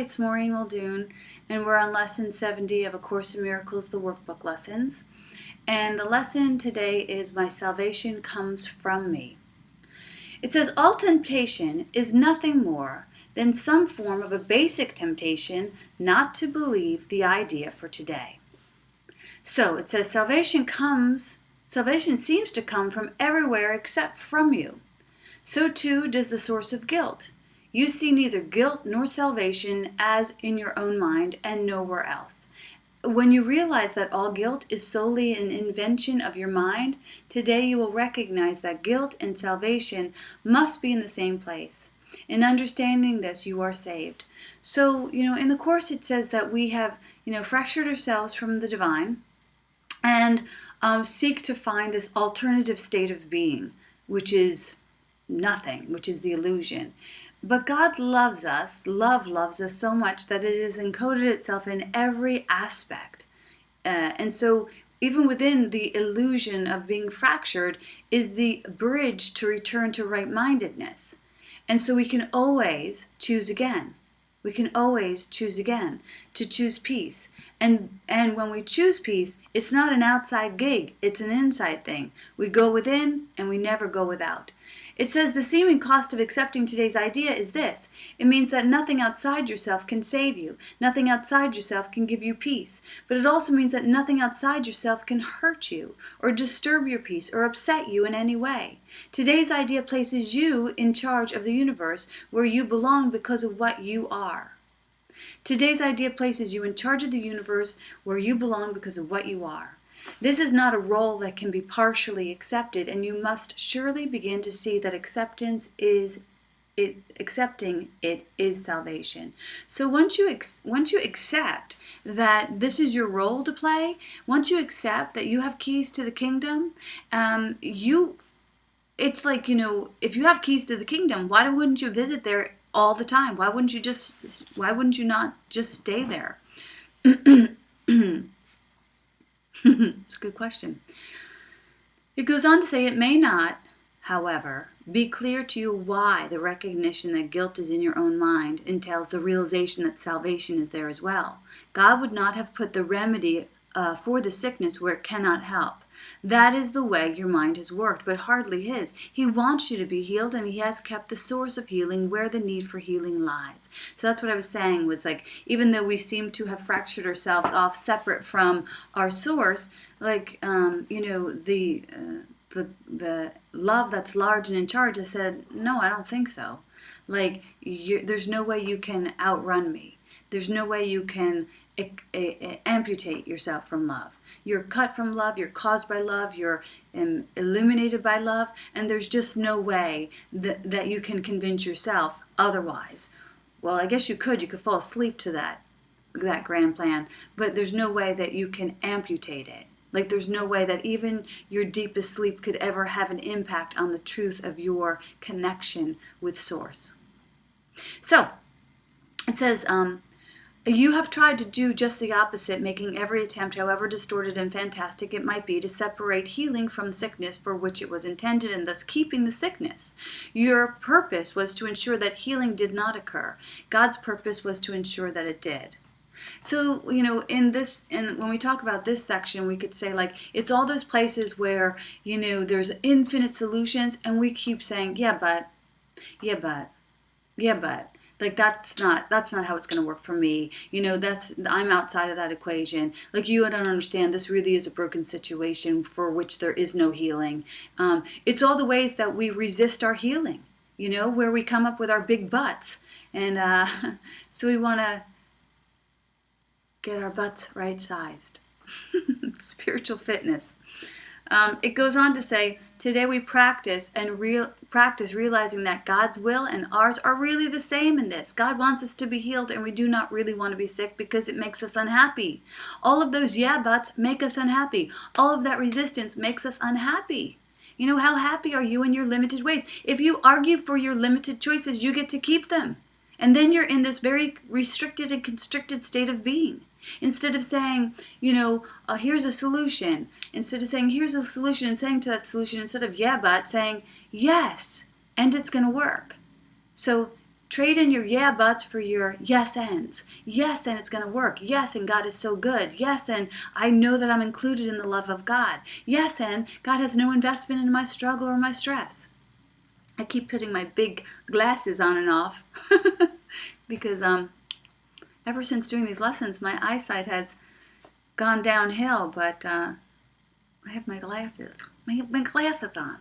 it's Maureen Muldoon, and we're on Lesson 70 of A Course in Miracles, the workbook lessons. And the lesson today is My Salvation Comes From Me. It says, all temptation is nothing more than some form of a basic temptation not to believe the idea for today. So it says salvation seems to come from everywhere except from you. So too does the source of guilt. You see neither guilt nor salvation as in your own mind and nowhere else. When you realize that all guilt is solely an invention of your mind, today you will recognize that guilt and salvation must be in the same place. In understanding this, you are saved. So, in the Course it says that we have, fractured ourselves from the divine and seek to find this alternative state of being, which is nothing, which is the illusion. But God loves us, love loves us so much that it has encoded itself in every aspect. And so even within the illusion of being fractured is the bridge to return to right-mindedness. And so we can always choose again. We can always choose again to choose peace. And when we choose peace, it's not an outside gig, it's an inside thing. We go within and we never go without. It says the seeming cost of accepting today's idea is this. It means that nothing outside yourself can save you. Nothing outside yourself can give you peace. But it also means that nothing outside yourself can hurt you or disturb your peace or upset you in any way. Today's idea places you in charge of the universe where you belong because of what you are. Today's idea places you in charge of the universe where you belong because of what you are. This is not a role that can be partially accepted, and you must surely begin to see that accepting it is salvation. So once you accept that this is your role to play, once you accept that you have keys to the kingdom, it's like, if you have keys to the kingdom, why wouldn't you visit there all the time? Why wouldn't you not just stay there? It's a good question. It goes on to say, it may not, however, be clear to you why the recognition that guilt is in your own mind entails the realization that salvation is there as well. God would not have put the remedy for the sickness where it cannot help. That is the way your mind has worked, but hardly his. He wants you to be healed, and he has kept the source of healing where the need for healing lies. So that's what I was saying, was like, even though we seem to have fractured ourselves off separate from our source, like, the love that's large and in charge has said, no, I don't think so. Like, there's no way you can outrun me. There's no way you can amputate yourself from love. You're cut from love, you're caused by love, you're illuminated by love, and there's just no way that you can convince yourself otherwise. Well, I guess you could fall asleep to that grand plan, but there's no way that you can amputate it. Like, there's no way that even your deepest sleep could ever have an impact on the truth of your connection with Source. So, it says, you have tried to do just the opposite, making every attempt, however distorted and fantastic it might be, to separate healing from sickness for which it was intended, and thus keeping the sickness. Your purpose was to ensure that healing did not occur. God's purpose was to ensure that it did. So, when we talk about this section, we could say, like, it's all those places where, there's infinite solutions, and we keep saying, yeah, but. Like, that's not how it's going to work for me. I'm outside of that equation. Like, you don't understand, this really is a broken situation for which there is no healing. It's all the ways that we resist our healing, where we come up with our big butts. And so we want to get our butts right-sized. Spiritual fitness. It goes on to say, today we practice realizing that God's will and ours are really the same in this. God wants us to be healed, and we do not really want to be sick because it makes us unhappy. All of those yeah buts make us unhappy. All of that resistance makes us unhappy. How happy are you in your limited ways? If you argue for your limited choices, you get to keep them. And then you're in this very restricted and constricted state of being. Instead of saying, here's a solution. Instead of saying, here's a solution, and saying to that solution, instead of yeah, but saying, yes, and it's going to work. So Trade in your yeah buts for your yes ands. Yes, and it's going to work. Yes, and God is so good. Yes, and I know that I'm included in the love of God. Yes, and God has no investment in my struggle or my stress. I keep putting my big glasses on and off because ever since doing these lessons, my eyesight has gone downhill, but I have my glasses. My glasses on.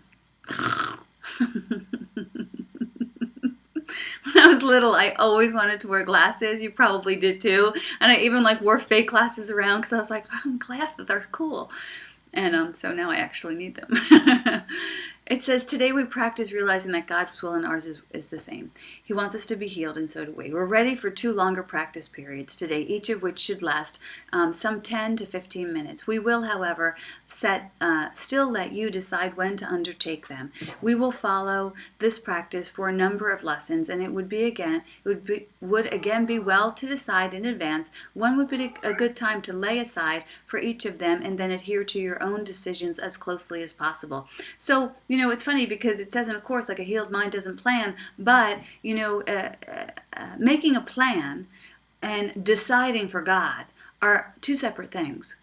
When I was little, I always wanted to wear glasses. You probably did too. And I even wore fake glasses around because I was like, oh, glasses are cool. And so now I actually need them. It says, today we practice realizing that God's will and ours is the same. He wants us to be healed, and so do we. We're ready for 2 longer practice periods today, each of which should last some 10 to 15 minutes. We will, however, still let you decide when to undertake them. We will follow this practice for a number of lessons, and it would again be well to decide in advance when would be a good time to lay aside for each of them, and then adhere to your own decisions as closely as possible. So, it's funny because it says in a course, a healed mind doesn't plan, but, making a plan and deciding for God are 2 separate things.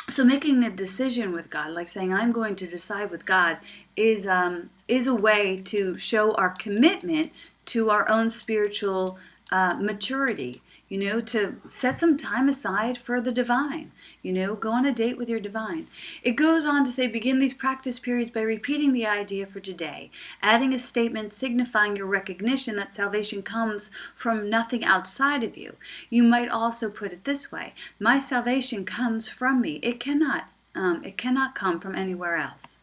So making a decision with God, like saying I'm going to decide with God, is a way to show our commitment to our own spiritual maturity. To set some time aside for the divine. Go on a date with your divine. It goes on to say, begin these practice periods by repeating the idea for today, adding a statement signifying your recognition that salvation comes from nothing outside of you. You might also put it this way: my salvation comes from me. It cannot come from anywhere else.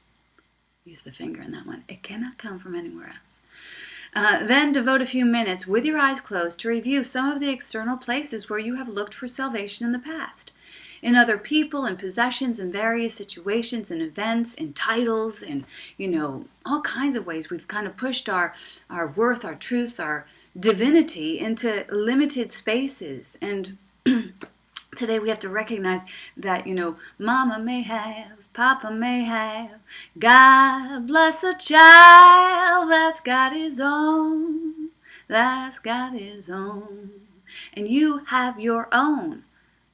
Use the finger in that one. It cannot come from anywhere else. Then devote a few minutes with your eyes closed to review some of the external places where you have looked for salvation in the past. In other people and possessions and various situations and events and titles and, all kinds of ways we've kind of pushed our worth, our truth, our divinity into limited spaces. And today we have to recognize that, Mama may have, Papa may have, God bless a child that's got his own, And you have your own,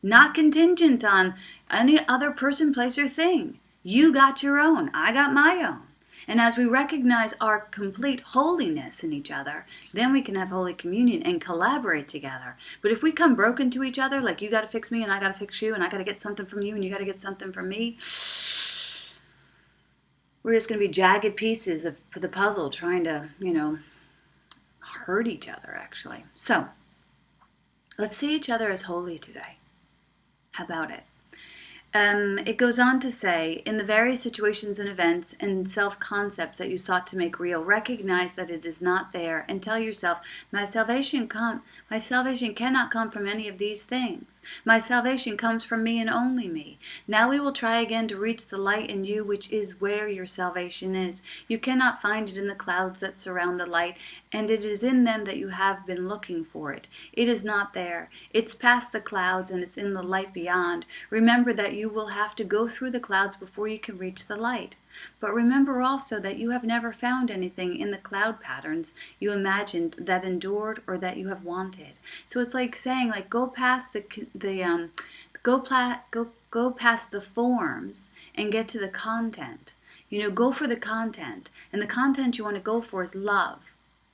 not contingent on any other person, place, or thing. You got your own. I got my own. And as we recognize our complete holiness in each other, then we can have Holy Communion and collaborate together. But if we come broken to each other, like you got to fix me and I got to fix you and I got to get something from you and you got to get something from me, we're just going to be jagged pieces of the puzzle trying to, hurt each other, actually. So let's see each other as holy today. How about it? It goes on to say, in the various situations and events and self-concepts that you sought to make real, recognize that it is not there and tell yourself, my salvation cannot come from any of these things. My salvation comes from me and only me. Now we will try again to reach the light in you, which is where your salvation is. You cannot find it in the clouds that surround the light, and it is in them that you have been looking for it. It is not there. It's past the clouds and it's in the light beyond. Remember that you will have to go through the clouds before you can reach the light. But remember also that you have never found anything in the cloud patterns you imagined that endured or that you have wanted. So it's like saying, go past go past the forms and get to the content. Go for the content, and the content you want to go for is love.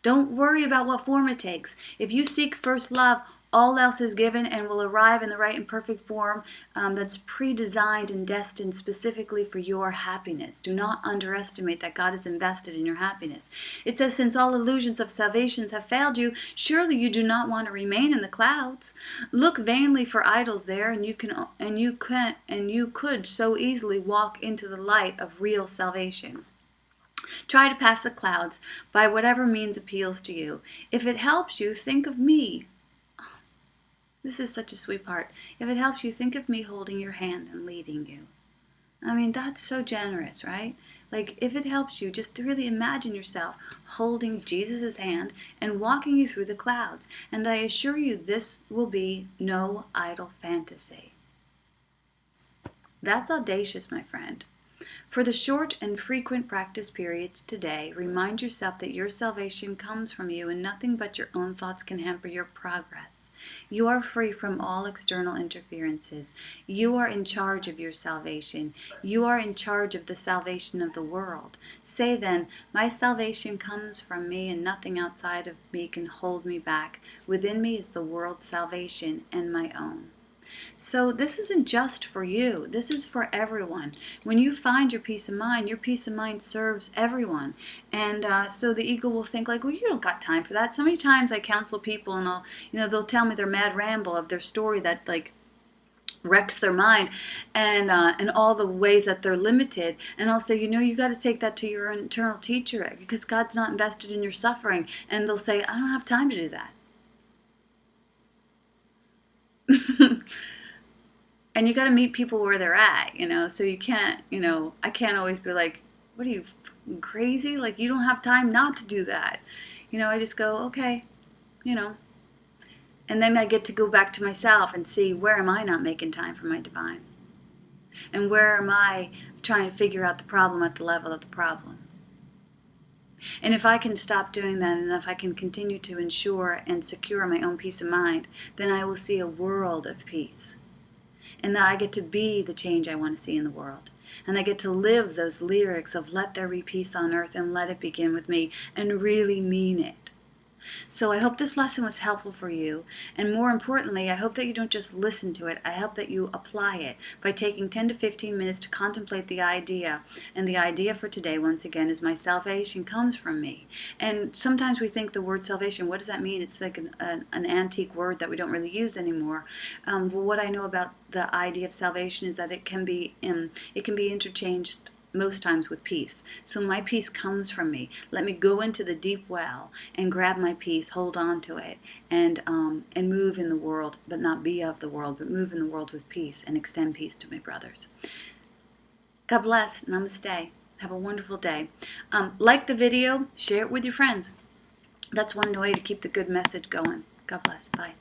Don't worry about what form it takes. If you seek first love, all else is given and will arrive in the right and perfect form that's pre-designed and destined specifically for your happiness. Do not underestimate that God is invested in your happiness. It says, since all illusions of salvations have failed you, surely you do not want to remain in the clouds. Look vainly for idols there, and you could so easily walk into the light of real salvation. Try to pass the clouds by whatever means appeals to you. If it helps you, think of me. This is such a sweet part. If it helps you, think of me holding your hand and leading you. That's so generous, right? If it helps you, just to really imagine yourself holding Jesus' hand and walking you through the clouds. And I assure you, this will be no idle fantasy. That's audacious, my friend. For the short and frequent practice periods today, remind yourself that your salvation comes from you and nothing but your own thoughts can hamper your progress. You are free from all external interferences. You are in charge of your salvation. You are in charge of the salvation of the world. Say then, my salvation comes from me and nothing outside of me can hold me back. Within me is the world's salvation and my own. So this isn't just for you. This is for everyone. When you find your peace of mind serves everyone. And so the ego will think like, well, you don't got time for that. So many times I counsel people and they'll tell me their mad ramble of their story that like wrecks their mind and all the ways that they're limited. And I'll say, you got to take that to your internal teacher because God's not invested in your suffering. And they'll say, I don't have time to do that. And you got to meet people where they're at, so you can't, I can't always be like, what are you, crazy? Like, you don't have time not to do that. I just go, okay, and then I get to go back to myself and see, where am I not making time for my divine? And where am I trying to figure out the problem at the level of the problem? And if I can stop doing that, and if I can continue to ensure and secure my own peace of mind, then I will see a world of peace. And that I get to be the change I want to see in the world. And I get to live those lyrics of let there be peace on earth and let it begin with me, and really mean it. So I hope this lesson was helpful for you. And more importantly, I hope that you don't just listen to it. I hope that you apply it by taking 10 to 15 minutes to contemplate the idea. And the idea for today, once again, is my salvation comes from me. And sometimes we think the word salvation, what does that mean? It's like an antique word that we don't really use anymore. Well, what I know about the idea of salvation is that it can be interchanged most times with peace. So my peace comes from me. Let me go into the deep well and grab my peace, hold on to it, and move in the world, but not be of the world, but move in the world with peace and extend peace to my brothers. God bless. Namaste. Have a wonderful day. Like the video, share it with your friends. That's one way to keep the good message going. God bless. Bye.